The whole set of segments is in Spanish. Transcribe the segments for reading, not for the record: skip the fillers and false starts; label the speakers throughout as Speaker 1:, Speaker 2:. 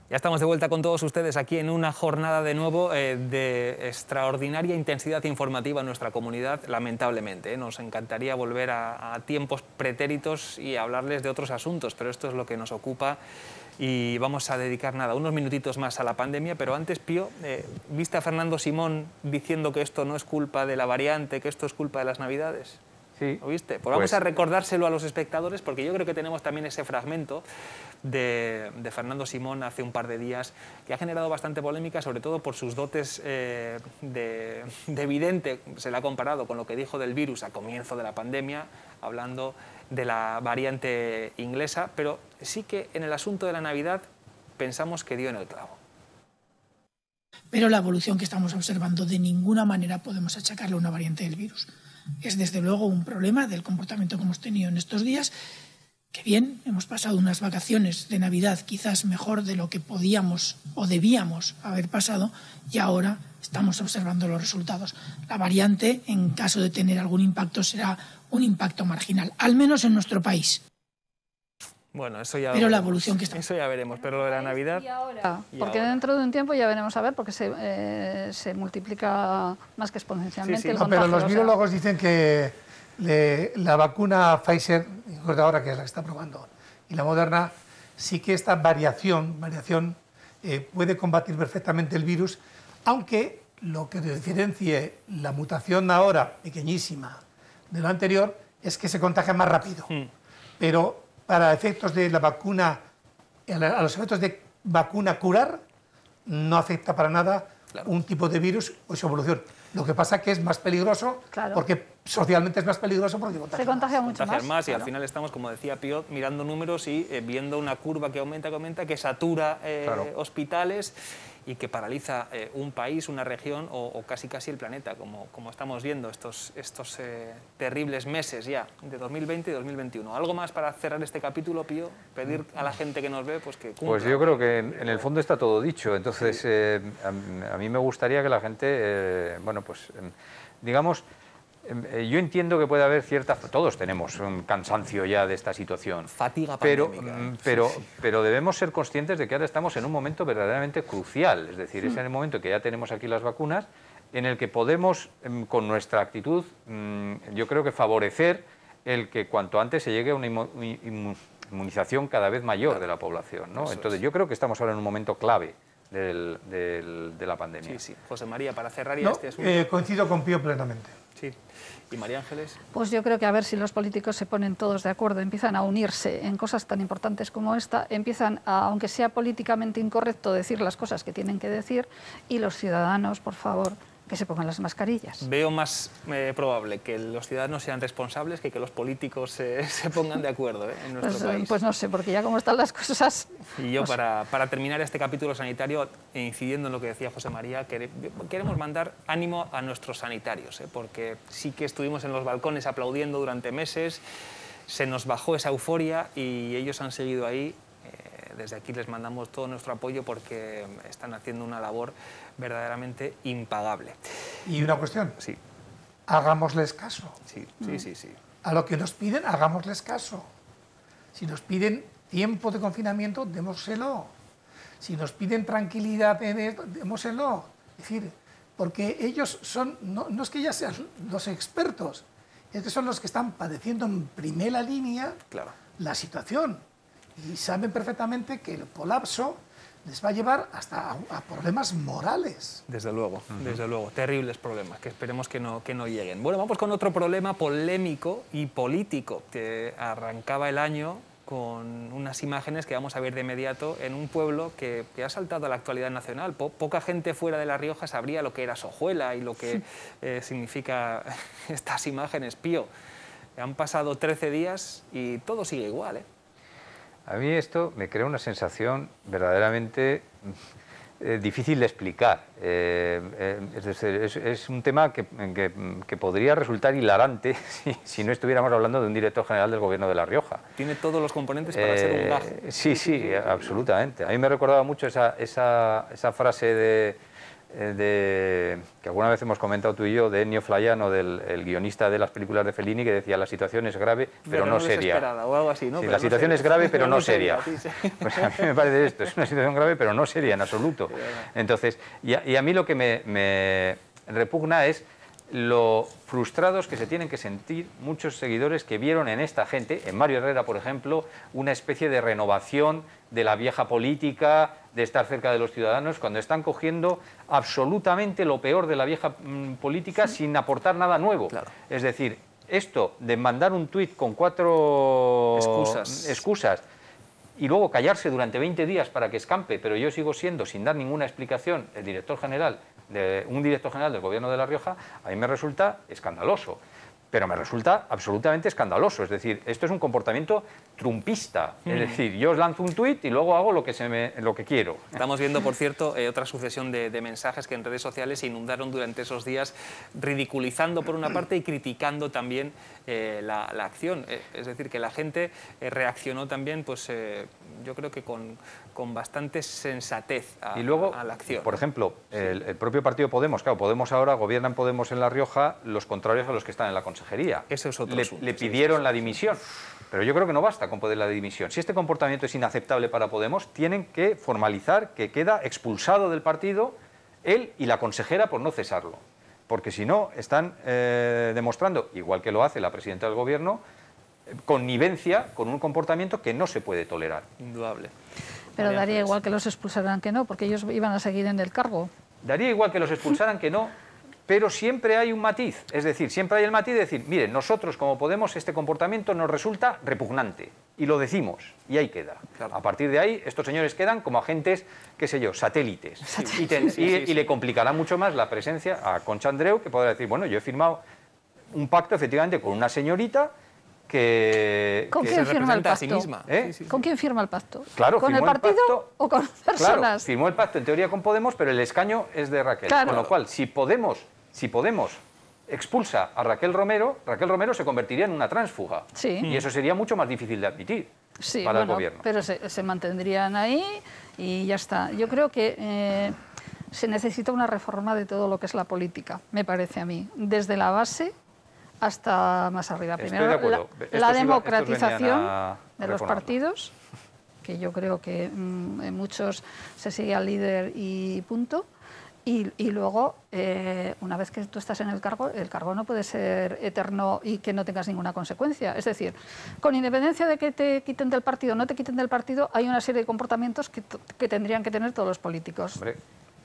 Speaker 1: Ya estamos de vuelta con todos ustedes aquí en una jornada de nuevo de extraordinaria intensidad informativa en nuestra comunidad, lamentablemente. Nos encantaría volver a tiempos pretéritos y hablarles de otros asuntos, pero esto es lo que nos ocupa y vamos a dedicar unos minutitos más a la pandemia. Pero antes, Pío, ¿viste a Fernando Simón diciendo que esto no es culpa de la variante, que esto es culpa de las Navidades?
Speaker 2: Sí.
Speaker 1: ¿Lo viste? Pues vamos a recordárselo a los espectadores, porque yo creo que tenemos también ese fragmento de Fernando Simón hace un par de días, que ha generado bastante polémica, sobre todo por sus dotes de vidente. Se le ha comparado con lo que dijo del virus a comienzo de la pandemia, hablando de la variante inglesa, pero sí que en el asunto de la Navidad pensamos que dio en el clavo.
Speaker 3: Pero la evolución que estamos observando de ninguna manera podemos achacarle a una variante del virus. Es desde luego un problema del comportamiento que hemos tenido en estos días, que bien, hemos pasado unas vacaciones de Navidad quizás mejor de lo que podíamos o debíamos haber pasado y ahora estamos observando los resultados. La variante, en caso de tener algún impacto, será un impacto marginal, al menos en nuestro país.
Speaker 1: Bueno, eso ya
Speaker 3: pero la evolución que está...
Speaker 1: Eso ya veremos, pero lo de la Navidad...
Speaker 4: Porque dentro de un tiempo ya veremos a ver, porque se multiplica más que exponencialmente el contagio.
Speaker 5: Pero los virólogos dicen que la vacuna Pfizer, ahora que es la que está probando, y la Moderna, sí que esta variación puede combatir perfectamente el virus, aunque lo que diferencie la mutación ahora, pequeñísima, de lo anterior, es que se contagia más rápido. Pero para efectos de la vacuna, a los efectos de vacuna curar, no afecta para nada un tipo de virus o su evolución. Lo que pasa es que es más peligroso, porque socialmente es más peligroso porque
Speaker 4: se contagia mucho
Speaker 1: más. Y al final estamos, como decía Pío, mirando números y viendo una curva que aumenta, que satura hospitales y que paraliza un país, una región o casi el planeta, como estamos viendo estos terribles meses ya de 2020 y 2021. ¿Algo más para cerrar este capítulo, Pío? Pedir a la gente que nos ve pues que cumpla.
Speaker 2: Pues yo creo que en el fondo está todo dicho. Entonces, a mí me gustaría que la gente, digamos, yo entiendo que puede haber todos tenemos un cansancio ya de esta situación.
Speaker 1: Fatiga pandémica.
Speaker 2: Pero debemos ser conscientes de que ahora estamos en un momento verdaderamente crucial. Es decir, es en el momento que ya tenemos aquí las vacunas, en el que podemos, con nuestra actitud, yo creo que favorecer el que cuanto antes se llegue a una inmunización cada vez mayor de la población, ¿no? Entonces, yo creo que estamos ahora en un momento clave de la pandemia.
Speaker 1: Sí. José María, para cerrar ya este asunto.
Speaker 5: Coincido con Pío plenamente.
Speaker 1: Sí. ¿Y María Ángeles?
Speaker 4: Pues yo creo que a ver si los políticos se ponen todos de acuerdo, empiezan a unirse en cosas tan importantes como esta, empiezan a, aunque sea políticamente incorrecto, decir las cosas que tienen que decir, y los ciudadanos, por favor, que se pongan las mascarillas.
Speaker 1: Veo más probable que los ciudadanos sean responsables que los políticos se pongan de acuerdo en nuestro país.
Speaker 4: Pues no sé, porque ya como están las cosas...
Speaker 1: Y yo, para terminar este capítulo sanitario, incidiendo en lo que decía José María, queremos mandar ánimo a nuestros sanitarios, porque sí que estuvimos en los balcones aplaudiendo durante meses, se nos bajó esa euforia y ellos han seguido ahí. Desde aquí les mandamos todo nuestro apoyo porque están haciendo una labor verdaderamente impagable.
Speaker 5: Y una cuestión.
Speaker 1: Sí.
Speaker 5: Hagámosles caso.
Speaker 1: Sí.
Speaker 5: A lo que nos piden, hagámosles caso. Si nos piden tiempo de confinamiento, démoselo. Si nos piden tranquilidad, démoselo. Es decir, porque ellos son, no es que ya sean los expertos, es que son los que están padeciendo en primera línea la situación. Y saben perfectamente que el colapso les va a llevar hasta a problemas morales.
Speaker 1: Desde luego, terribles problemas, que esperemos que no lleguen. Bueno, vamos con otro problema polémico y político, que arrancaba el año con unas imágenes que vamos a ver de inmediato en un pueblo que ha saltado a la actualidad nacional. Poca gente fuera de La Rioja sabría lo que era Sojuela y lo que significa estas imágenes. Pío, han pasado 13 días y todo sigue igual,
Speaker 2: A mí esto me crea una sensación verdaderamente difícil de explicar. Es decir, es un tema que podría resultar hilarante si no estuviéramos hablando de un director general del Gobierno de La Rioja.
Speaker 1: Tiene todos los componentes para ser un gaje.
Speaker 2: Sí, absolutamente. A mí me recordaba mucho esa frase que alguna vez hemos comentado tú y yo, de Ennio Flaiano, el guionista de las películas de Fellini, que decía: la situación es grave, pero no seria.
Speaker 1: O algo así, ¿no?
Speaker 2: Sí,
Speaker 1: Pero
Speaker 2: la
Speaker 1: no
Speaker 2: situación
Speaker 1: seria.
Speaker 2: es grave, pero no seria.
Speaker 1: Sí, sí.
Speaker 2: Pues a mí me parece esto, es una situación grave, pero no seria en absoluto. Entonces, y a mí lo que me repugna es lo frustrados que se tienen que sentir muchos seguidores que vieron en esta gente, en Mario Herrera, por ejemplo, una especie de renovación de la vieja política, de estar cerca de los ciudadanos, cuando están cogiendo absolutamente lo peor de la vieja política sin aportar nada nuevo.
Speaker 1: Claro.
Speaker 2: Es decir, esto de mandar un tuit con 4 excusas y luego callarse durante 20 días para que escampe, pero yo sigo siendo, sin dar ninguna explicación, un director general del Gobierno de La Rioja, a mí me resulta escandaloso. Pero me resulta absolutamente escandaloso. Es decir, esto es un comportamiento trumpista. Es decir, yo os lanzo un tuit y luego hago lo que quiero.
Speaker 1: Estamos viendo, por cierto, otra sucesión de mensajes que en redes sociales se inundaron durante esos días, ridiculizando por una parte y criticando también la acción. Es decir, que la gente reaccionó también, pues yo creo que con bastante sensatez
Speaker 2: y luego,
Speaker 1: a la acción.
Speaker 2: Por ejemplo, el propio partido Podemos, claro, Podemos ahora, gobiernan Podemos en La Rioja, los contrarios a los que están en la consejería.
Speaker 1: Eso es otro asunto.
Speaker 2: Le pidieron la dimisión. Pero yo creo que no basta con pedir la dimisión. Si este comportamiento es inaceptable para Podemos, tienen que formalizar que queda expulsado del partido él y la consejera por no cesarlo. Porque si no, están demostrando, igual que lo hace la presidenta del Gobierno, connivencia con un comportamiento que no se puede tolerar.
Speaker 1: Indudable.
Speaker 4: Pero daría igual que los expulsaran que no, porque ellos iban a seguir en el cargo.
Speaker 2: Daría igual que los expulsaran que no, pero siempre hay un matiz. Es decir, siempre hay el matiz de decir, miren, nosotros como Podemos este comportamiento nos resulta repugnante. Y lo decimos, y ahí queda. Claro. A partir de ahí, estos señores quedan como agentes, qué sé yo, satélites. Y le complicará mucho más la presencia a Concha Andreu, que podrá decir, bueno, yo he firmado un pacto efectivamente con una señorita
Speaker 4: ¿Con quién firma el pacto?
Speaker 1: A sí misma.
Speaker 4: ¿Con quién firma el pacto?
Speaker 2: Claro,
Speaker 4: ¿Con el partido o con personas?
Speaker 2: Claro, firmó el pacto en teoría con Podemos, pero el escaño es de Raquel.
Speaker 4: Claro.
Speaker 2: Con lo cual, si Podemos expulsa a Raquel Romero se convertiría en una tránsfuga.
Speaker 4: Sí.
Speaker 2: Y eso sería mucho más difícil de admitir para el Gobierno.
Speaker 4: Pero se mantendrían ahí y ya está. Yo creo que se necesita una reforma de todo lo que es la política, me parece a mí, desde la base hasta más arriba. Primero, la democratización de los partidos, que yo creo que en muchos se sigue al líder y punto. Y luego, una vez que tú estás en el cargo no puede ser eterno y que no tengas ninguna consecuencia. Es decir, con independencia de que te quiten del partido o no te quiten del partido, hay una serie de comportamientos que tendrían que tener todos los políticos.
Speaker 2: Hombre.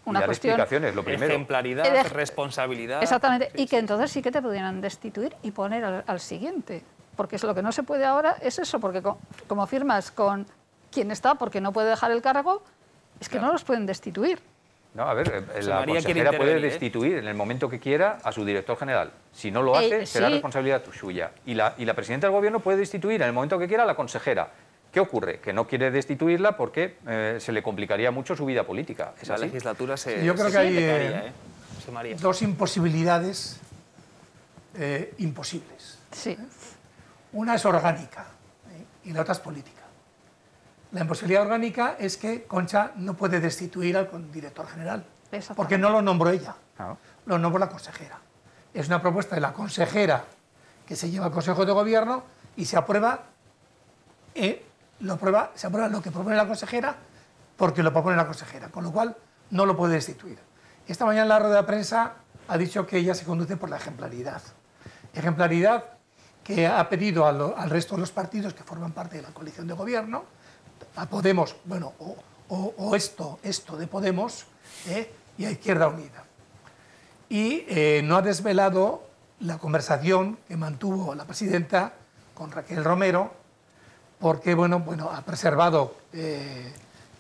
Speaker 4: Una cuestión,
Speaker 2: explicaciones, lo primero.
Speaker 1: Ejemplaridad, responsabilidad.
Speaker 4: Exactamente, y que entonces sí que te pudieran destituir y poner al siguiente. Porque lo que no se puede ahora es eso, porque como firmas con quien está porque no puede dejar el cargo, es que no los pueden destituir.
Speaker 2: No, a ver, la consejera puede destituir en el momento que quiera a su director general. Si no lo hace, será responsabilidad suya. Y la presidenta del Gobierno puede destituir en el momento que quiera a la consejera. ¿Qué ocurre? Que no quiere destituirla porque se le complicaría mucho su vida política.
Speaker 1: La legislatura
Speaker 5: yo creo que hay dos imposibilidades imposibles.
Speaker 4: Sí.
Speaker 5: Una es orgánica y la otra es política. La imposibilidad orgánica es que Concha no puede destituir al director general, porque no lo nombró ella, lo nombró la consejera. Es una propuesta de la consejera que se lleva al Consejo de Gobierno y se aprueba. Se aprueba lo que propone la consejera porque lo propone la consejera, con lo cual no lo puede destituir. Esta mañana en la rueda de prensa ha dicho que ella se conduce por la ejemplaridad. Ejemplaridad que ha pedido al resto de los partidos que forman parte de la coalición de gobierno, a Podemos, bueno, o esto de Podemos y a Izquierda Unida. Y no ha desvelado la conversación que mantuvo la presidenta con Raquel Romero, porque bueno, ha preservado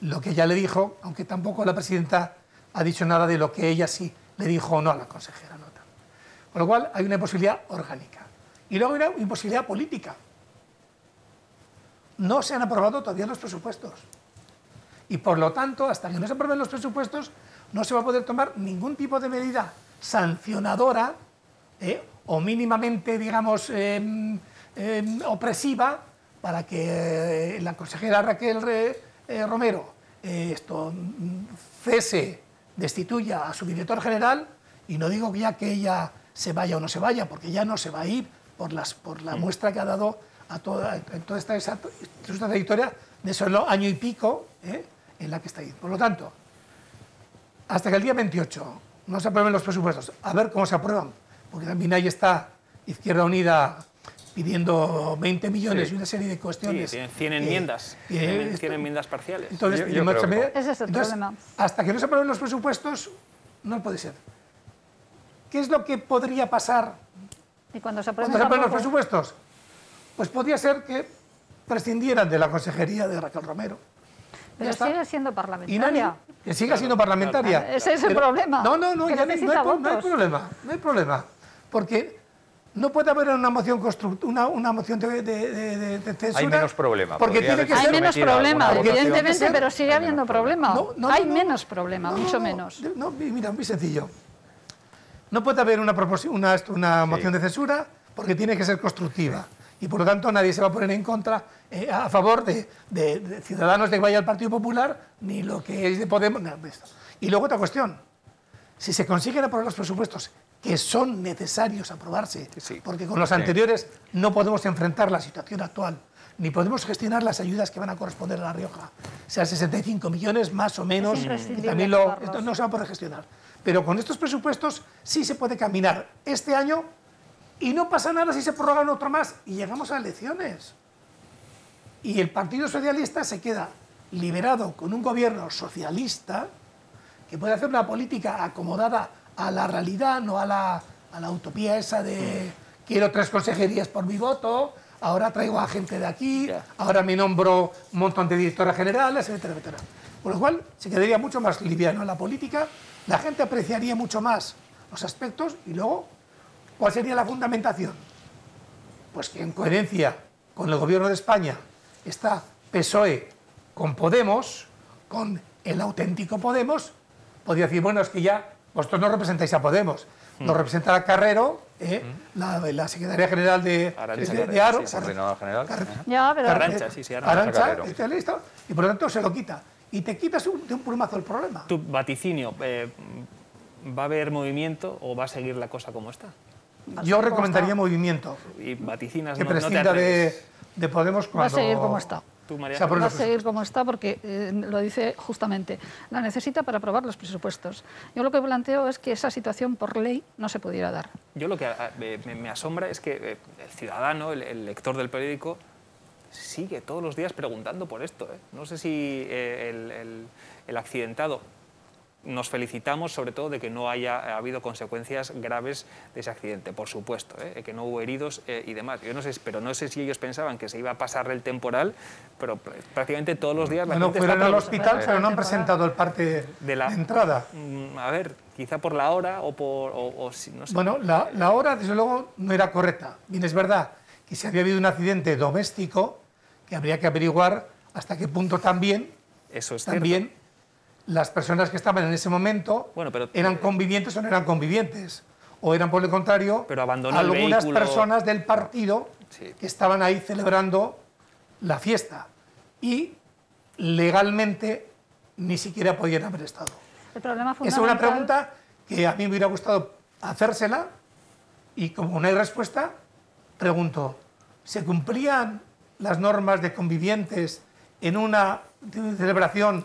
Speaker 5: lo que ella le dijo, aunque tampoco la presidenta ha dicho nada de lo que ella sí le dijo o no a la consejera. ¿No? Con lo cual hay una imposibilidad orgánica. Y luego hay una imposibilidad política. No se han aprobado todavía los presupuestos. Y por lo tanto, hasta que no se aprueben los presupuestos, no se va a poder tomar ningún tipo de medida sancionadora o mínimamente, digamos, opresiva para que la consejera Raquel Romero cese destituya a su director general, y no digo ya que ella se vaya o no se vaya, porque ya no se va a ir por la muestra que ha dado en toda esta trayectoria de solo año y pico en la que está ahí. Por lo tanto, hasta que el día 28 no se aprueben los presupuestos, a ver cómo se aprueban, porque también ahí está Izquierda Unida pidiendo 20 millones y una serie de cuestiones.
Speaker 1: Sí, tienen 100 enmiendas, 100 enmiendas parciales.
Speaker 5: Entonces,
Speaker 4: ese es el problema.
Speaker 5: Hasta que no se aprueben los presupuestos, no puede ser. ¿Qué es lo que podría pasar
Speaker 4: Y cuando se aprueben
Speaker 5: los presupuestos? Pues podría ser que prescindieran de la consejería de Raquel Romero.
Speaker 4: Pero sigue siendo
Speaker 5: Y
Speaker 4: parlamentaria.
Speaker 5: que siga siendo parlamentaria.
Speaker 4: Ese es el problema.
Speaker 5: No,
Speaker 4: que
Speaker 5: ya
Speaker 4: necesita
Speaker 5: no hay
Speaker 4: votos.
Speaker 5: problema. No hay problema. Porque no puede haber una moción una moción de censura.
Speaker 2: Hay menos problema.
Speaker 5: Porque tiene que
Speaker 4: Hay
Speaker 5: ser
Speaker 4: menos problema,
Speaker 2: votación.
Speaker 4: evidentemente, pero sigue habiendo problema. Hay
Speaker 5: no.
Speaker 4: menos problema, mucho menos.
Speaker 5: No, mira, muy sencillo. No puede haber una moción de censura porque tiene que ser constructiva. Y por lo tanto nadie se va a poner en contra, a favor de Ciudadanos de que vaya al Partido Popular, ni lo que es de Podemos. No, esto. Y luego otra cuestión. Si se consiguen aprobar los presupuestos, que son necesarios aprobarse, porque con los anteriores no podemos enfrentar la situación actual, ni podemos gestionar las ayudas que van a corresponder a La Rioja, sean 65 millones más o menos,
Speaker 4: imprescindible
Speaker 5: que también
Speaker 4: aprobarlos.
Speaker 5: esto no se va a poder gestionar. Pero con estos presupuestos sí se puede caminar este año y no pasa nada si se prorrogan otro más y llegamos a elecciones. Y el Partido Socialista se queda liberado con un gobierno socialista que puede hacer una política acomodada a la realidad, no a la utopía esa de quiero 3 consejerías por mi voto, ahora traigo a gente de aquí, ahora me nombro un montón de directores generales, etcétera, etcétera. Con lo cual se quedaría mucho más liviano en la política, la gente apreciaría mucho más los aspectos y luego, ¿cuál sería la fundamentación? Pues que en coherencia con el gobierno de España está PSOE con Podemos, con el auténtico Podemos, podría decir, bueno, es que ya vosotros no representáis a Podemos, nos representará Carrero, la secretaria general de Aro,
Speaker 2: Coordinadora general.
Speaker 4: Ya, pero
Speaker 5: Arantxa, listo, y por lo tanto se lo quita. Y te quitas de un plumazo el problema.
Speaker 1: Tu vaticinio, ¿va a haber movimiento o va a seguir la cosa como está?
Speaker 5: Yo recomendaría movimiento.
Speaker 1: Y vaticinas,
Speaker 5: Que
Speaker 1: no te
Speaker 5: prescinda
Speaker 1: atreves.
Speaker 5: de Podemos cuando...
Speaker 4: va a seguir como está.
Speaker 1: Tú, María
Speaker 5: Se aprueben
Speaker 4: Va a
Speaker 5: los
Speaker 4: seguir como está porque lo dice justamente, la necesita para aprobar los presupuestos. Yo lo que planteo es que esa situación por ley no se pudiera dar.
Speaker 1: Yo lo que me asombra es que el ciudadano, el lector del periódico, sigue todos los días preguntando por esto. No sé si el accidentado, nos felicitamos sobre todo de que no haya habido consecuencias graves de ese accidente, por supuesto, que no hubo heridos y demás. Yo no sé, pero no sé si ellos pensaban que se iba a pasar el temporal, pero prácamente todos los días la gente
Speaker 5: fueron
Speaker 1: está
Speaker 5: al hospital, pero no han presentado el parte de entrada.
Speaker 1: A ver, quizá por la hora o si, no sé.
Speaker 5: Bueno, la hora, desde luego, no era correcta. Bien, es verdad que si había habido un accidente doméstico, que habría que averiguar hasta qué punto también las personas que estaban en ese momento eran convivientes o no eran convivientes. O eran, por el contrario, algunas personas del partido que estaban ahí celebrando la fiesta. Y legalmente ni siquiera podían haber estado.
Speaker 4: El problema
Speaker 5: Esa es una pregunta que a mí me hubiera gustado hacérsela y como no hay respuesta, pregunto, ¿se cumplían las normas de convivientes en una celebración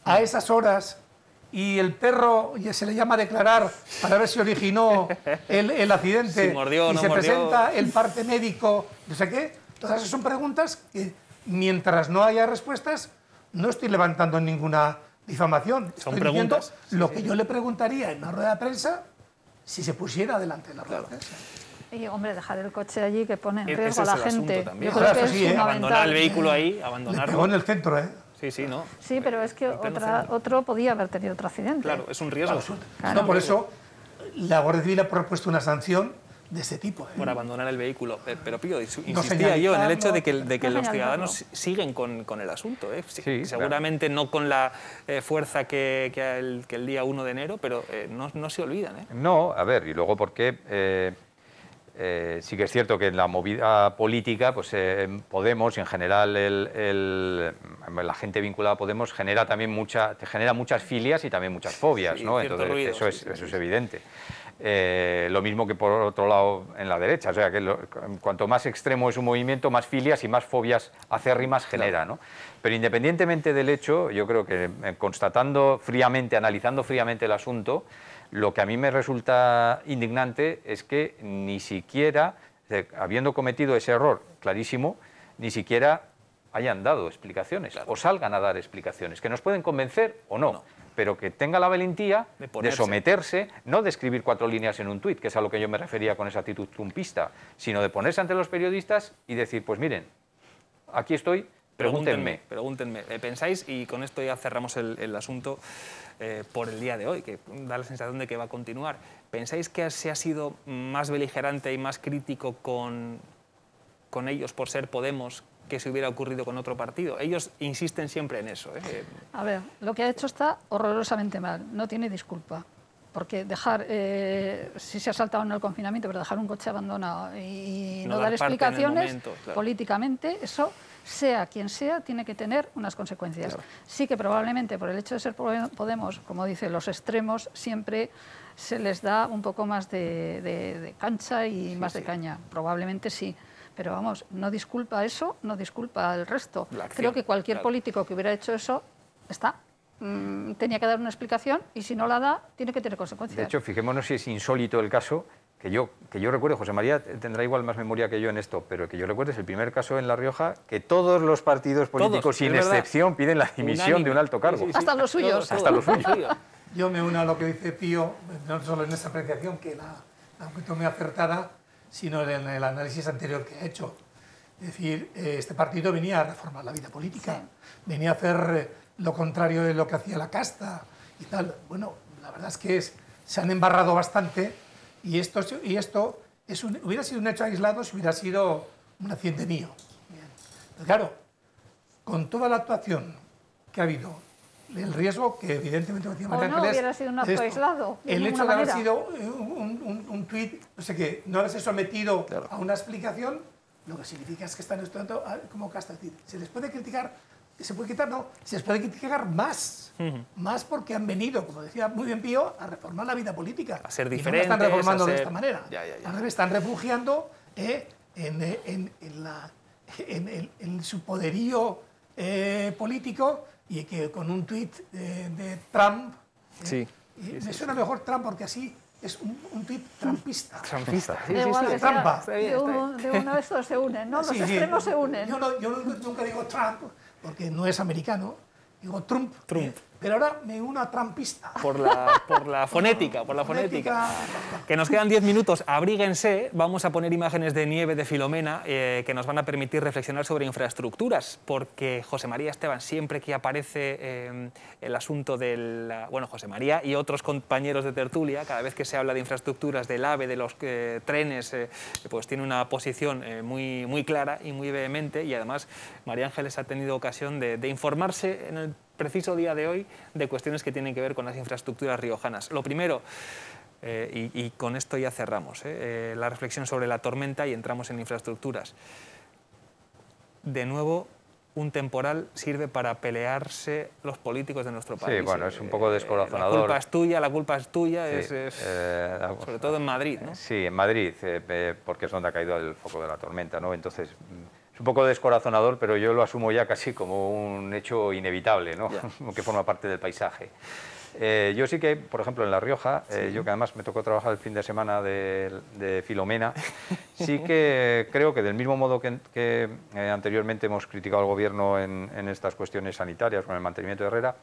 Speaker 5: a esas horas y el perro ya se le llama a declarar para ver si originó el accidente
Speaker 1: si mordió,
Speaker 5: y
Speaker 1: no
Speaker 5: se
Speaker 1: mordió.
Speaker 5: presenta el parte médico, no sé qué? Todas esas son preguntas que mientras no haya respuestas no estoy levantando ninguna difamación.
Speaker 1: Son
Speaker 5: estoy
Speaker 1: preguntas.
Speaker 5: diciendo lo que yo le preguntaría en una rueda de prensa si se pusiera delante de la rueda de prensa.
Speaker 4: Y, hombre, dejar el coche allí que pone en
Speaker 1: Ese
Speaker 4: riesgo a
Speaker 1: es
Speaker 4: la
Speaker 1: el asunto
Speaker 4: gente.
Speaker 1: también.
Speaker 4: Yo creo que
Speaker 5: Claro,
Speaker 4: es
Speaker 5: sí,
Speaker 4: fundamental.
Speaker 1: abandonar el vehículo ahí,
Speaker 5: Le
Speaker 1: abandonarlo.
Speaker 5: pegó en el centro, ¿eh?
Speaker 1: Sí, ¿no?
Speaker 4: Sí, pero es que
Speaker 1: En pleno centro.
Speaker 4: otro podía haber tenido otro accidente.
Speaker 1: Claro, es un riesgo.
Speaker 5: No, por eso la Guardia Civil ha propuesto una sanción de este tipo.
Speaker 1: Por abandonar el vehículo. Pero Pío, insistía
Speaker 5: señalizarlo,
Speaker 1: yo en el hecho de que los
Speaker 4: señalizarlo.
Speaker 1: ciudadanos siguen con el asunto.
Speaker 2: Sí,
Speaker 1: seguramente no con la fuerza que el día 1 de enero, pero no se olvidan.
Speaker 2: No, a ver, y luego porque Sí que es cierto que en la movida política, pues Podemos y en general la gente vinculada a Podemos genera también muchas filias y también muchas fobias,
Speaker 1: sí,
Speaker 2: ¿no?
Speaker 1: cierto
Speaker 2: Entonces
Speaker 1: ruido,
Speaker 2: eso es evidente. Lo mismo que por otro lado en la derecha, o sea que cuanto más extremo es un movimiento, más filias y más fobias acérrimas genera, ¿no? Pero independientemente del hecho, yo creo que constatando fríamente, analizando fríamente el asunto, lo que a mí me resulta indignante es que ni siquiera, habiendo cometido ese error clarísimo, ni siquiera hayan dado explicaciones o salgan a dar explicaciones, que nos pueden convencer o no. Pero que tenga la valentía de someterse, no de escribir 4 líneas en un tuit, que es a lo que yo me refería con esa actitud trumpista, sino de ponerse ante los periodistas y decir, pues miren, aquí estoy, pregúntenme.
Speaker 1: Pregúntenme. ¿Pensáis, y con esto ya cerramos el asunto por el día de hoy, que da la sensación de que va a continuar, ¿pensáis que se ha sido más beligerante y más crítico con ellos por ser Podemos que se hubiera ocurrido con otro partido? Ellos insisten siempre en eso.
Speaker 4: A ver, lo que ha hecho está horrorosamente mal, no tiene disculpa. Porque dejar, si se ha saltado en el confinamiento, pero dejar un coche abandonado y no dar explicaciones momento, claro. Políticamente, eso, sea quien sea, tiene que tener unas consecuencias. Claro. Sí que probablemente por el hecho de ser Podemos, como dice, los extremos siempre se les da un poco más de cancha y más de caña. Probablemente sí. Pero vamos, no disculpa eso, no disculpa el resto. Creo que cualquier político que hubiera hecho eso tenía que dar una explicación y si no la da, tiene que tener consecuencias.
Speaker 2: De hecho, fijémonos si es insólito el caso, que yo recuerdo, José María tendrá igual más memoria que yo en esto, pero que yo recuerdo es el primer caso en La Rioja que todos los partidos políticos, sin excepción, piden la dimisión de un alto cargo.
Speaker 4: Sí, hasta los suyos.
Speaker 2: Hasta los suyos.
Speaker 5: Yo me uno a lo que dice Pío, no solo en esa apreciación, que la tomé acertada, sino en el análisis anterior que ha hecho. Es decir, este partido venía a reformar la vida política, venía a hacer lo contrario de lo que hacía la casta y tal. Bueno, la verdad es que se han embarrado bastante y esto hubiera sido un hecho aislado si hubiera sido un accidente mío. Pero claro, con toda la actuación que ha habido, el riesgo que evidentemente decía María Ángeles...
Speaker 4: no hubiera sido un acto aislado.
Speaker 5: El hecho de haber sido un tuit, no sé qué, no haberse sometido a una explicación, lo que significa es que están estudiando como casta. Es decir, se les puede criticar, se puede quitar, no, se les puede criticar más. Más porque han venido, como decía muy bien Pío, a reformar la vida política.
Speaker 1: A ser diferentes.
Speaker 5: Y no la están reformando de esta manera.
Speaker 1: Ya.
Speaker 5: Al revés, están refugiando en su poderío político y que con un tuit de Trump... me suena mejor Trump porque así es un tuit trumpista.
Speaker 1: Trumpista, sí.
Speaker 5: Trampa.
Speaker 4: De uno de estos se unen, ¿no? Los extremos se unen.
Speaker 5: Yo nunca digo Trump porque no es americano, digo Trump. Pero ahora me uno a trumpista.
Speaker 1: Por la fonética, Que nos quedan 10 minutos, abríguense, vamos a poner imágenes de nieve de Filomena que nos van a permitir reflexionar sobre infraestructuras, porque José María Esteban, siempre que aparece el asunto del... Bueno, José María y otros compañeros de tertulia, cada vez que se habla de infraestructuras, del AVE, de los trenes, pues tiene una posición muy clara y muy vehemente, y además María Ángeles ha tenido ocasión de informarse en el preciso día de hoy de cuestiones que tienen que ver con las infraestructuras riojanas. Lo primero, y con esto ya cerramos, la reflexión sobre la tormenta y entramos en infraestructuras. De nuevo, un temporal sirve para pelearse los políticos de nuestro país.
Speaker 2: Sí, bueno, es un poco descorazonador.
Speaker 1: La culpa es tuya, sí, sobre todo en Madrid, ¿no?
Speaker 2: Sí, en Madrid, porque es donde ha caído el foco de la tormenta, ¿no? Entonces... Es un poco descorazonador, pero yo lo asumo ya casi como un hecho inevitable, ¿no? Que forma parte del paisaje. Yo sí que, por ejemplo, en La Rioja, yo que además me tocó trabajar el fin de semana de Filomena, sí que creo que del mismo modo que anteriormente hemos criticado al Gobierno en estas cuestiones sanitarias con el mantenimiento de Herrera,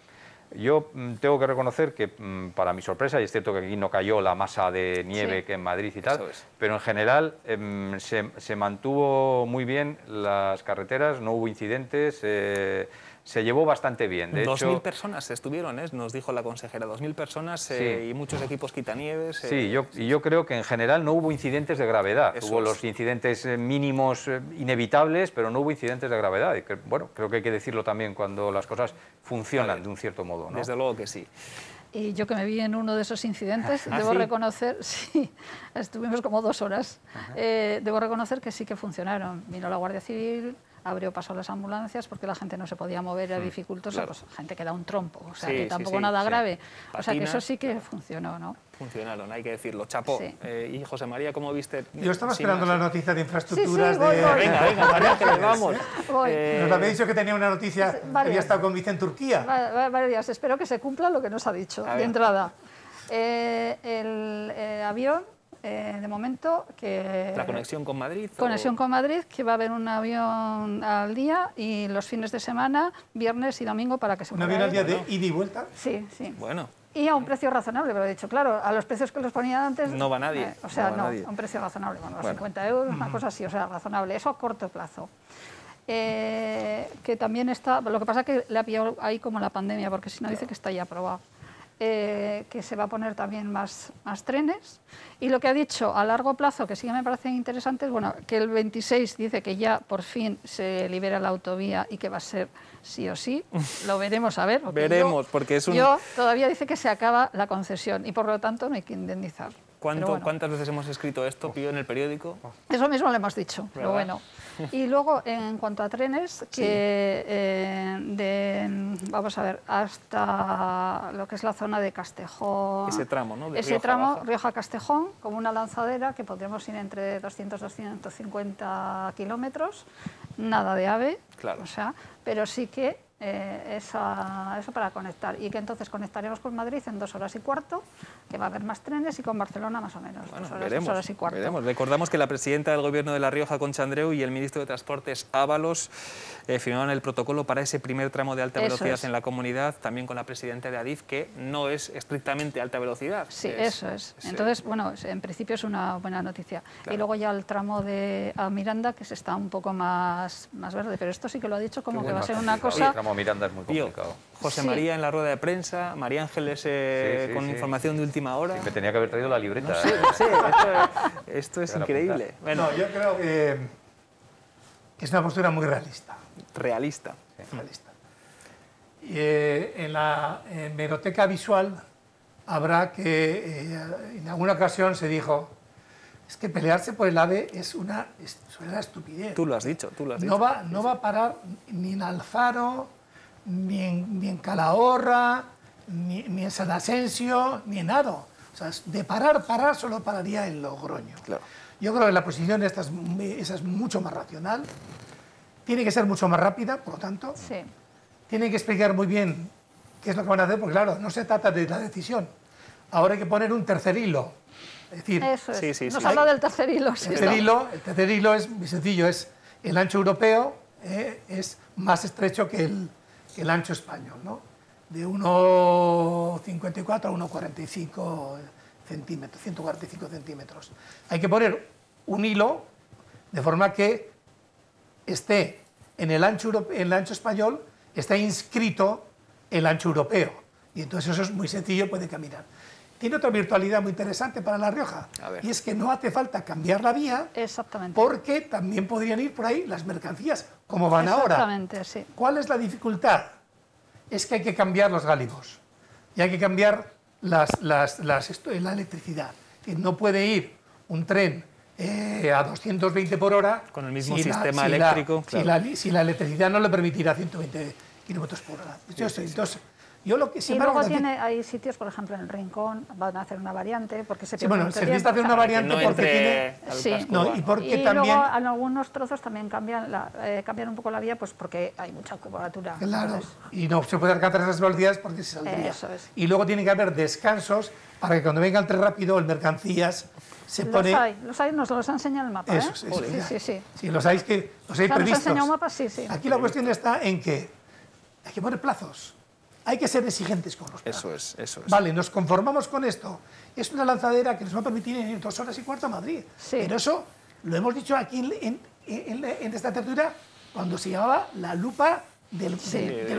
Speaker 2: yo tengo que reconocer que, para mi sorpresa, y es cierto que aquí no cayó la masa de nieve que en Madrid y tal, pero en general se mantuvo muy bien las carreteras, no hubo incidentes, se llevó bastante bien. De
Speaker 1: 2.000 personas estuvieron, nos dijo la consejera, 2.000 personas y muchos equipos quitanieves.
Speaker 2: Sí, yo creo que en general no hubo incidentes de gravedad. Hubo los incidentes mínimos inevitables, pero no hubo incidentes de gravedad. Y bueno, creo que hay que decirlo también cuando las cosas funcionan de un cierto modo, ¿no?
Speaker 1: Desde luego que sí.
Speaker 4: Y yo que me vi en uno de esos incidentes, debo
Speaker 1: ¿sí?
Speaker 4: reconocer, sí, estuvimos como 2 horas, debo reconocer que sí que funcionaron. Vino la Guardia Civil, abrió paso a las ambulancias porque la gente no se podía mover, era dificultoso,
Speaker 1: claro.
Speaker 4: pues gente que da un trompo, o sea,
Speaker 1: Sí,
Speaker 4: que
Speaker 1: sí,
Speaker 4: tampoco
Speaker 1: sí,
Speaker 4: nada
Speaker 1: sí.
Speaker 4: grave. O sea, que
Speaker 1: Patinas.
Speaker 4: eso sí que funcionó, ¿no?
Speaker 1: Funcionaron, hay que decirlo. Chapó.
Speaker 4: Sí.
Speaker 1: Y José María, ¿cómo viste?
Speaker 5: Yo estaba
Speaker 1: Sin
Speaker 5: esperando
Speaker 1: más?
Speaker 5: la noticia de infraestructuras
Speaker 4: Sí, sí, voy.
Speaker 1: Venga, venga, María Ángeles, vamos.
Speaker 4: Voy.
Speaker 5: Nos había dicho que tenía una noticia, que
Speaker 4: Varias.
Speaker 5: había estado con Vice en Turquía.
Speaker 4: Varios días. Espero que se cumpla lo que nos ha dicho
Speaker 1: A
Speaker 4: de
Speaker 1: ver.
Speaker 4: entrada. El avión, de momento, que...
Speaker 1: ¿La conexión con Madrid? o-
Speaker 4: Conexión con Madrid, que va a haber un avión al día y los fines de semana, viernes y domingo, para que se
Speaker 5: Un
Speaker 4: pueda
Speaker 5: avión al
Speaker 4: ir.
Speaker 5: día de ida y vuelta.
Speaker 4: Sí, sí.
Speaker 1: Bueno,
Speaker 4: Y a un precio razonable, pero he dicho, claro, a los precios que los ponían antes...
Speaker 1: No va nadie,
Speaker 4: o sea,
Speaker 1: no va
Speaker 4: no,
Speaker 1: nadie.
Speaker 4: a un precio razonable, bueno,
Speaker 1: Bueno.
Speaker 4: 50 euros, una cosa así, o sea, razonable. Eso a corto plazo. Que también está... Lo que pasa es que le ha pillado ahí como la pandemia, porque si no dice que está ya aprobado. Que se va a poner también más trenes. Y lo que ha dicho a largo plazo, que sí que me parece interesante, es bueno, que el 26 dice que ya por fin se libera la autovía y que va a ser sí o sí. Lo veremos a ver. porque
Speaker 1: Veremos, porque es un-
Speaker 4: Yo todavía dice que se acaba la concesión y por lo tanto no hay que indemnizar. Pero bueno.
Speaker 1: ¿cuántas veces hemos escrito esto, Pío, en el periódico?
Speaker 4: Eso mismo le hemos dicho, pero
Speaker 1: ¿Verdad?
Speaker 4: bueno. Y luego, en cuanto a trenes, que vamos a ver, hasta lo que es la zona de Castejón.
Speaker 1: Ese tramo, ¿no? De
Speaker 4: Ese
Speaker 1: Rioja
Speaker 4: tramo,
Speaker 1: Baja.
Speaker 4: Rioja-Castejón, como una lanzadera, que podremos ir entre 200 y 250 kilómetros, nada de AVE,
Speaker 1: Claro.
Speaker 4: o sea, pero sí que eso para conectar. Y que entonces conectaremos con Madrid en 2 horas y cuarto, que va a haber más trenes, y con Barcelona más o menos,
Speaker 1: Bueno,
Speaker 4: 2
Speaker 1: veremos,
Speaker 4: horas y cuarto.
Speaker 1: veremos. Recordamos que la presidenta del Gobierno de La Rioja, Concha Andreu, y el ministro de Transportes, Ábalos, firmaron el protocolo para ese primer tramo de alta
Speaker 4: Eso
Speaker 1: velocidad
Speaker 4: es.
Speaker 1: en la comunidad, también con la presidenta de Adif, que no es estrictamente alta velocidad.
Speaker 4: Sí, eso es. Entonces, bueno, en principio es una buena noticia.
Speaker 1: Claro.
Speaker 4: Y luego ya el tramo de a Miranda, que se está un poco más verde, pero esto sí que lo ha dicho como que
Speaker 2: Bueno,
Speaker 4: va a ser una
Speaker 2: complicado.
Speaker 4: cosa...
Speaker 2: El tramo Miranda es muy
Speaker 1: Pío,
Speaker 2: complicado.
Speaker 1: José
Speaker 4: Sí.
Speaker 1: María en la rueda de prensa, María Ángeles
Speaker 2: Sí,
Speaker 1: con
Speaker 2: sí.
Speaker 1: información de última hora.
Speaker 2: Sí, me tenía que haber traído la libreta.
Speaker 1: No sé, esto es
Speaker 2: Para
Speaker 1: increíble. Bueno,
Speaker 5: No, yo creo que es una postura muy realista.
Speaker 1: realista.
Speaker 5: realista. En la hemeroteca visual habrá que, en alguna ocasión se dijo, es que pelearse por el AVE es una estupidez.
Speaker 1: Tú lo has dicho, tú lo has
Speaker 5: No
Speaker 1: dicho.
Speaker 5: va, no va a parar ni en Alfaro, ni en Calahorra, ni en San Asensio, ni en Haro. O sea, de parar solo pararía en Logroño.
Speaker 1: Claro.
Speaker 5: Yo creo que la posición esta es mucho más racional, tiene que ser mucho más rápida, por lo tanto,
Speaker 4: Sí,
Speaker 5: tiene que explicar muy bien qué es lo que van a hacer, porque claro, no se trata de la decisión. Ahora hay que poner un tercer hilo. Es decir,
Speaker 4: eso es.
Speaker 1: Sí, sí,
Speaker 4: Nos
Speaker 1: sí.
Speaker 4: habla del tercer hilo. sí,
Speaker 5: el tercer hilo es muy sencillo, es el ancho europeo es más estrecho que el ancho español, ¿no? De 1,54 a 1,45 centímetros, 145 centímetros. Hay que poner un hilo de forma que esté en el ancho español, está inscrito el ancho europeo. Y entonces eso es muy sencillo, puede caminar. Tiene otra virtualidad muy interesante para La Rioja,
Speaker 1: A ver.
Speaker 5: y es que no hace falta cambiar la vía,
Speaker 4: Exactamente.
Speaker 5: porque también podrían ir por ahí las mercancías, como van ahora.
Speaker 4: Exactamente, sí.
Speaker 5: ¿Cuál es la dificultad? Es que hay que cambiar los gálibos y hay que cambiar la electricidad. Es decir, no puede ir un tren a 220 por hora
Speaker 1: Con el mismo sistema eléctrico,
Speaker 5: si la electricidad no le permitirá 120 kilómetros por hora. Entonces, yo lo que
Speaker 4: Y
Speaker 5: siempre
Speaker 4: luego
Speaker 5: hago aquí-
Speaker 4: hay sitios, por ejemplo, en el Rincón, van a hacer una variante, porque se
Speaker 5: Sí, bueno,
Speaker 4: pierde
Speaker 5: se
Speaker 4: mucho
Speaker 5: necesita hacer
Speaker 4: tiempo,
Speaker 5: una
Speaker 4: o sea,
Speaker 5: variante
Speaker 1: no
Speaker 5: porque
Speaker 1: entre
Speaker 5: tiene...
Speaker 1: al
Speaker 4: Sí.
Speaker 1: casco
Speaker 5: No,
Speaker 1: urbano.
Speaker 5: y porque
Speaker 4: Y
Speaker 5: también...
Speaker 4: luego en algunos trozos también cambian un poco la vía, pues porque hay mucha curvatura.
Speaker 5: Claro,
Speaker 4: Entonces,
Speaker 5: y no se puede alcanzar esas velocidades porque se saldría.
Speaker 4: Eso es.
Speaker 5: Y luego tiene que haber descansos para que cuando venga el tren rápido el mercancías se pone...
Speaker 4: los hay, nos los ha enseñado el mapa,
Speaker 5: Eso,
Speaker 4: ¿eh?
Speaker 5: eso,
Speaker 4: sí,
Speaker 5: ya.
Speaker 4: sí, sí.
Speaker 5: Sí, los hay
Speaker 4: O sea, nos ha
Speaker 5: previstos.
Speaker 4: enseñado un mapa, sí, sí.
Speaker 5: Aquí la cuestión está en que hay que poner plazos, hay que ser exigentes con los plazos.
Speaker 1: Eso es.
Speaker 5: Vale, nos conformamos con esto. Es una lanzadera que nos va a permitir ir 2 horas y cuarto a Madrid.
Speaker 4: Sí.
Speaker 5: Pero eso lo hemos dicho aquí en esta tertulia cuando se llamaba la lupa del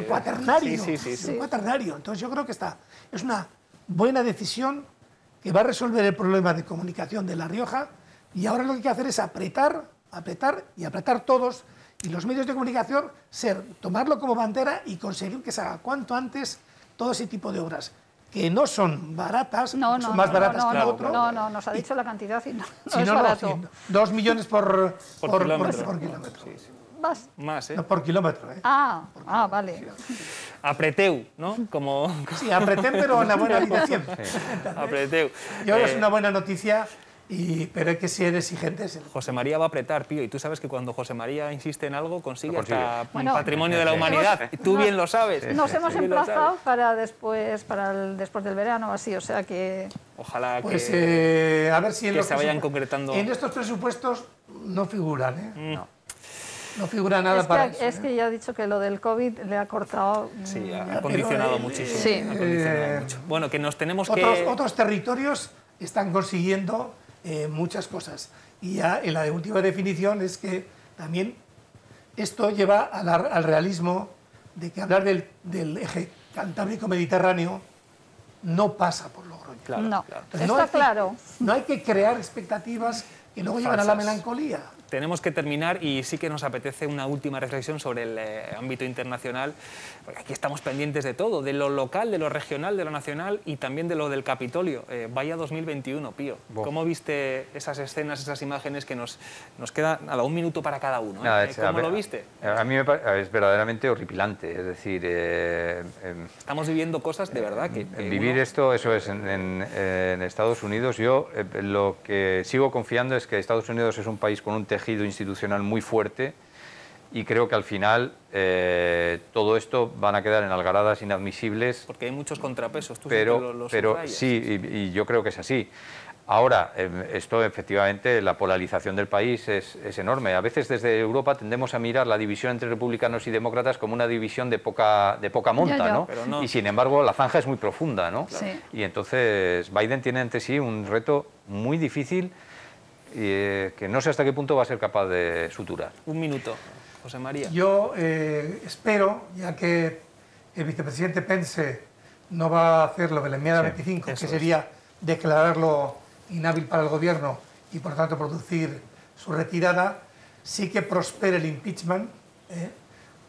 Speaker 5: cuaternario.
Speaker 1: Sí, sí, sí.
Speaker 5: Del cuaternario. Entonces yo creo que es una buena decisión que va a resolver el problema de comunicación de La Rioja, y ahora lo que hay que hacer es apretar todos, y los medios de comunicación tomarlo como bandera y conseguir que se haga cuanto antes todo ese tipo de obras, que no son baratas,
Speaker 4: No,
Speaker 5: son más baratas que
Speaker 1: claro,
Speaker 5: otro.
Speaker 4: no, nos ha dicho la cantidad y no,
Speaker 5: Sí,
Speaker 4: es barato.
Speaker 5: sí, 2 millones por
Speaker 1: kilómetro.
Speaker 5: por kilómetro.
Speaker 1: Sí, sí.
Speaker 4: Más.
Speaker 1: Más, ¿eh?
Speaker 5: No, por kilómetro.
Speaker 4: Vale.
Speaker 1: Apreteu, ¿no? Como...
Speaker 5: Sí, apreté, pero en la buena dirección.
Speaker 1: Apreteu.
Speaker 5: Y ahora es una buena noticia, pero hay que ser exigentes.
Speaker 1: José María va a apretar, Pío, y tú sabes que cuando José María insiste en algo consigue
Speaker 2: Lo consigue.
Speaker 1: hasta
Speaker 4: Bueno,
Speaker 1: patrimonio de la humanidad. Tú bien lo sabes.
Speaker 4: Nos hemos
Speaker 1: Tú bien lo
Speaker 4: emplazado
Speaker 1: sabes.
Speaker 4: después del verano, así, o sea que...
Speaker 1: Ojalá
Speaker 5: Pues
Speaker 1: que,
Speaker 5: a ver si
Speaker 1: que se vayan concretando.
Speaker 5: En estos presupuestos no figuran, ¿eh? No figura nada
Speaker 4: es
Speaker 5: para
Speaker 4: que,
Speaker 5: eso.
Speaker 4: es que ya he dicho que lo del COVID le ha cortado...
Speaker 1: Sí, ha condicionado muchísimo.
Speaker 4: Sí.
Speaker 1: Ha condicionado mucho. Bueno, que nos tenemos que...
Speaker 5: Otros territorios están consiguiendo muchas cosas. Y ya en la última definición es que también esto lleva al realismo de que hablar del eje cantábrico-mediterráneo no pasa por Logroño.
Speaker 1: Claro,
Speaker 4: No,
Speaker 1: claro.
Speaker 5: Entonces,
Speaker 4: está claro.
Speaker 5: No hay que crear expectativas que luego llevan a la
Speaker 1: Falsas.
Speaker 5: melancolía.
Speaker 1: Tenemos que terminar y sí que nos apetece una última reflexión sobre el ámbito internacional, porque aquí estamos pendientes de todo, de lo local, de lo regional, de lo nacional y también de lo del Capitolio. Vaya 2021, Pío. ¿Cómo viste esas escenas, esas imágenes que nos queda nada, un minuto para cada uno?
Speaker 2: Nada,
Speaker 1: ¿Cómo lo viste?
Speaker 2: A mí es verdaderamente horripilante. Es decir,
Speaker 1: Estamos viviendo cosas de verdad que
Speaker 2: vivir
Speaker 1: uno-
Speaker 2: esto, eso es, en Estados Unidos. Yo lo que sigo confiando es que Estados Unidos es un país con un tejido institucional muy fuerte y creo que al final todo esto van a quedar en algaradas inadmisibles.
Speaker 1: Porque hay muchos contrapesos, tú siempre lo
Speaker 2: Pero
Speaker 1: subrayas.
Speaker 2: sí, y yo creo que es así. Ahora, esto efectivamente, la polarización del país es enorme. A veces desde Europa tendemos a mirar la división entre republicanos y demócratas como una división de poca monta,
Speaker 4: Ya.
Speaker 2: ¿no?
Speaker 1: Pero no.
Speaker 2: Y sin embargo la zanja es muy profunda, ¿no?
Speaker 4: Sí.
Speaker 2: Y entonces Biden tiene ante sí un reto muy difícil que no sé hasta qué punto va a ser capaz de suturar.
Speaker 1: Un minuto, José María.
Speaker 5: Yo espero, ya que el vicepresidente Pence no va a hacer lo de la enmienda 25,
Speaker 1: eso
Speaker 5: que
Speaker 1: es.
Speaker 5: sería declararlo inhábil para el gobierno y por tanto producir su retirada, sí que prospere el impeachment,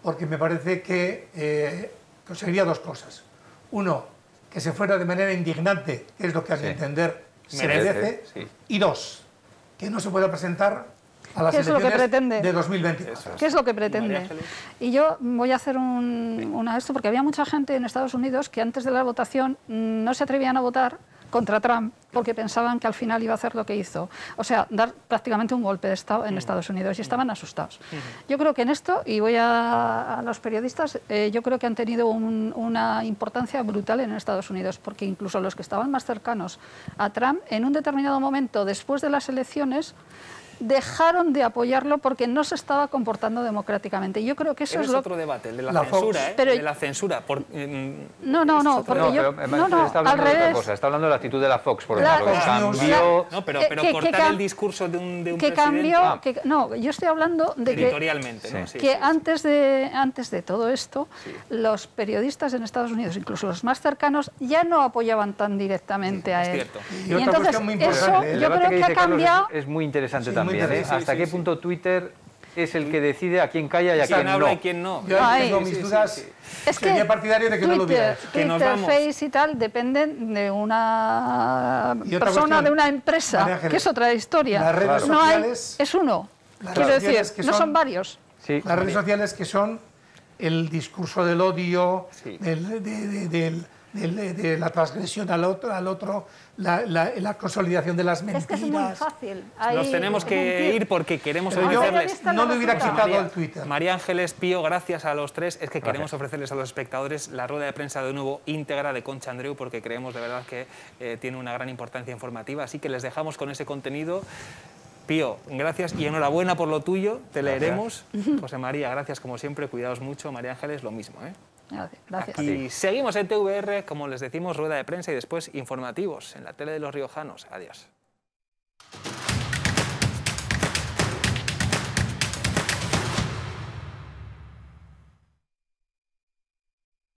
Speaker 5: porque me parece que conseguiría dos cosas. Uno, que se fuera de manera indignante, que es lo que a mi
Speaker 2: Sí.
Speaker 5: entender se
Speaker 1: Merece,
Speaker 5: merece.
Speaker 2: sí.
Speaker 5: Y dos, que no se pueda presentar a las
Speaker 4: ¿Qué es lo que
Speaker 5: elecciones
Speaker 4: pretende?
Speaker 5: de 2024.
Speaker 4: ¿Qué es lo que
Speaker 1: María
Speaker 4: pretende?
Speaker 1: Ángeles.
Speaker 4: Y yo voy a hacer una esto, porque había mucha gente en Estados Unidos que antes de la votación no se atrevían a votar contra Trump porque pensaban que al final iba a hacer lo que hizo. O sea, dar prácticamente un golpe de Estado en Estados Unidos y estaban asustados. Yo creo que en esto, y voy a los periodistas, yo creo que han tenido una importancia brutal en Estados Unidos, porque incluso los que estaban más cercanos a Trump, en un determinado momento después de las elecciones, dejaron de apoyarlo porque no se estaba comportando democráticamente. Y yo creo que eso
Speaker 1: Ese
Speaker 4: es
Speaker 1: es
Speaker 4: lo
Speaker 1: otro debate, el de la,
Speaker 5: La
Speaker 1: censura,
Speaker 5: Fox.
Speaker 1: ¿eh?
Speaker 4: Pero-
Speaker 1: El de la censura.
Speaker 4: No, porque
Speaker 2: No,
Speaker 4: yo...
Speaker 2: pero
Speaker 4: No,
Speaker 2: está
Speaker 4: al
Speaker 2: hablando de otra
Speaker 4: revés.
Speaker 2: cosa, está hablando de la actitud de la Fox, por
Speaker 4: La-
Speaker 2: ejemplo.
Speaker 5: Fox News.
Speaker 2: Cambió...
Speaker 1: No, pero
Speaker 4: que
Speaker 1: cortar
Speaker 4: cam-
Speaker 1: el discurso de un
Speaker 4: que
Speaker 1: presidente
Speaker 4: cambió... no, yo estoy hablando de que...
Speaker 1: editorialmente, ¿no? Sí,
Speaker 4: que
Speaker 1: sí, sí.
Speaker 4: antes de todo esto, los periodistas en Estados Unidos, incluso los más cercanos, ya no apoyaban tan directamente a
Speaker 1: es
Speaker 4: él.
Speaker 1: cierto.
Speaker 5: Y
Speaker 4: Y
Speaker 5: otra
Speaker 4: entonces
Speaker 5: cuestión muy
Speaker 4: eso
Speaker 5: importante,
Speaker 2: El
Speaker 4: yo
Speaker 2: debate
Speaker 4: creo que
Speaker 2: dice
Speaker 4: ha
Speaker 2: Carlos
Speaker 4: cambiado.
Speaker 2: es muy interesante
Speaker 5: Sí, muy
Speaker 2: también.
Speaker 5: interesante.
Speaker 1: Sí,
Speaker 2: ¿Hasta
Speaker 1: sí,
Speaker 2: qué
Speaker 1: sí.
Speaker 2: punto Twitter es el que decide a quién calla y a
Speaker 1: ¿Quién
Speaker 2: quién
Speaker 1: habla
Speaker 2: no?
Speaker 1: y quién no?
Speaker 5: Yo ahí
Speaker 4: Ay,
Speaker 5: tengo
Speaker 1: sí,
Speaker 5: mis
Speaker 1: sí,
Speaker 5: dudas.
Speaker 1: sí, sí.
Speaker 4: Es que
Speaker 5: Sería partidario de que no lo hubiera hecho.
Speaker 1: Que nos
Speaker 4: Twitter,
Speaker 1: vamos.
Speaker 4: Face y tal dependen de una
Speaker 5: Y otra
Speaker 4: persona,
Speaker 5: cuestión,
Speaker 4: de una
Speaker 5: María
Speaker 4: empresa,
Speaker 5: Ángeles,
Speaker 4: que es otra historia.
Speaker 5: las redes
Speaker 4: no hay,
Speaker 5: sociales-
Speaker 4: es uno.
Speaker 5: las
Speaker 4: Quiero
Speaker 5: redes
Speaker 4: decir,
Speaker 5: sociales que
Speaker 4: no
Speaker 5: son-
Speaker 4: son varios.
Speaker 2: Sí,
Speaker 5: Las redes sociales que son el discurso del odio,
Speaker 1: Sí.
Speaker 5: de la transgresión al otro, la consolidación de las mentiras.
Speaker 4: Es que es muy fácil.
Speaker 1: Nos
Speaker 4: ahí
Speaker 1: tenemos que
Speaker 4: mentir.
Speaker 1: ir porque queremos
Speaker 5: Pero yo
Speaker 1: ofrecerles...
Speaker 4: periodista
Speaker 5: no le hubiera
Speaker 4: resulta.
Speaker 5: quitado el Twitter.
Speaker 1: María Ángeles, Pío, gracias a los tres. Es que queremos
Speaker 2: Gracias.
Speaker 1: ofrecerles a los espectadores la rueda de prensa de nuevo íntegra de Concha Andreu porque creemos de verdad que tiene una gran importancia informativa. Así que les dejamos con ese contenido. Pío, gracias y enhorabuena por lo tuyo. Te leeremos. José María, gracias como siempre. Cuidaos mucho. María Ángeles, lo mismo.
Speaker 4: Gracias.
Speaker 1: Y seguimos en TVR, como les decimos, rueda de prensa y después informativos en la tele de los riojanos. Adiós.